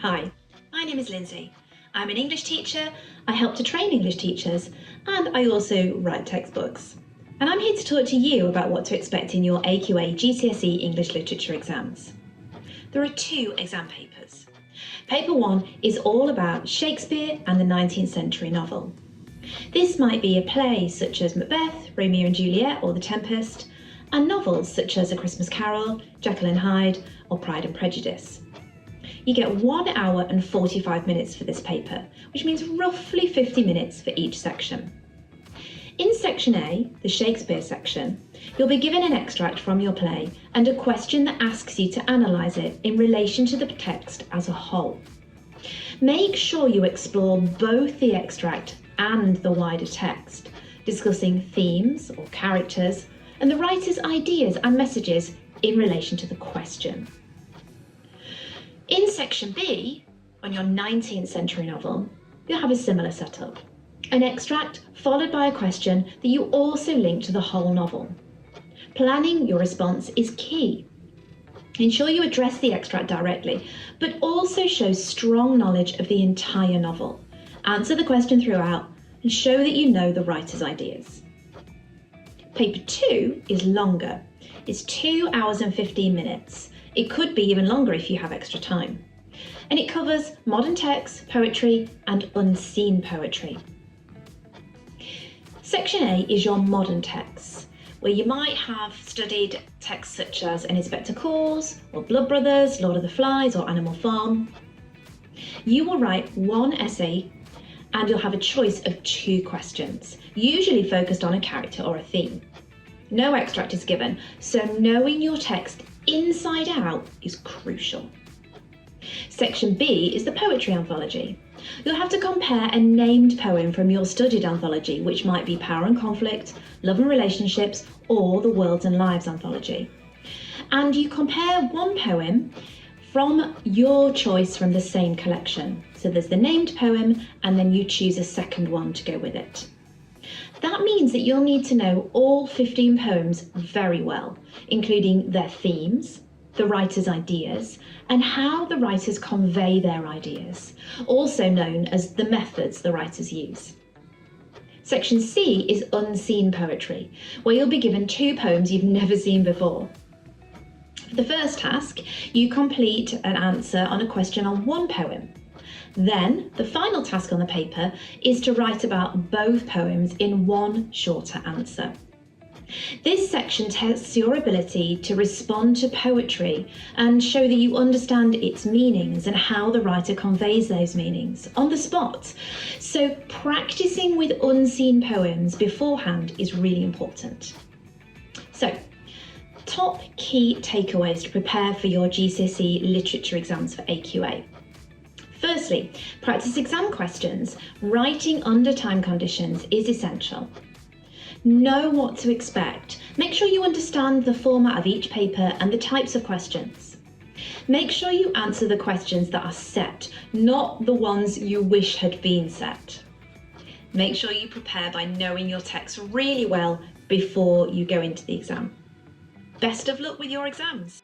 Hi, my name is Lyndsay. I'm an English teacher, I help to train English teachers, and I also write textbooks. And I'm here to talk to you about what to expect in your AQA GCSE English Literature exams. There are two exam papers. Paper 1 is all about Shakespeare and the 19th century novel. This might be a play such as Macbeth, Romeo and Juliet or The Tempest, and novels such as A Christmas Carol, Jekyll and Hyde or Pride and Prejudice. You get 1 hour and 45 minutes for this paper, which means roughly 50 minutes for each section. In section A, the Shakespeare section, you'll be given an extract from your play and a question that asks you to analyse it in relation to the text as a whole. Make sure you explore both the extract and the wider text, discussing themes or characters and the writer's ideas and messages in relation to the question. In section B, on your 19th century novel, you'll have a similar setup. An extract followed by a question that you also link to the whole novel. Planning your response is key. Ensure you address the extract directly, but also show strong knowledge of the entire novel. Answer the question throughout and show that you know the writer's ideas. Paper 2 is longer. It's 2 hours and 15 minutes. It could be even longer if you have extra time. And it covers modern text, poetry, and unseen poetry. Section A is your modern texts, where you might have studied texts such as An Inspector Calls, or Blood Brothers, Lord of the Flies, or Animal Farm. You will write one essay and you'll have a choice of 2 questions, usually focused on a character or a theme. No extract is given, so knowing your text inside out is crucial. Section B is the poetry anthology. You'll have to compare a named poem from your studied anthology, which might be Power and Conflict, Love and Relationships, or the Worlds and Lives anthology. And you compare one poem from your choice from the same collection. So there's the named poem, and then you choose a second one to go with it. That means that you'll need to know all 15 poems very well, including their themes, the writer's ideas, and how the writers convey their ideas, also known as the methods the writers use. Section C is unseen poetry, where you'll be given 2 poems you've never seen before. For the first task, you complete an answer on a question on one poem. Then, the final task on the paper is to write about both poems in one shorter answer. This section tests your ability to respond to poetry and show that you understand its meanings and how the writer conveys those meanings on the spot. So practicing with unseen poems beforehand is really important. So, top key takeaways to prepare for your GCSE literature exams for AQA. Firstly, practice exam questions. Writing under time conditions is essential. Know what to expect. Make sure you understand the format of each paper and the types of questions. Make sure you answer the questions that are set, not the ones you wish had been set. Make sure you prepare by knowing your text really well before you go into the exam. Best of luck with your exams.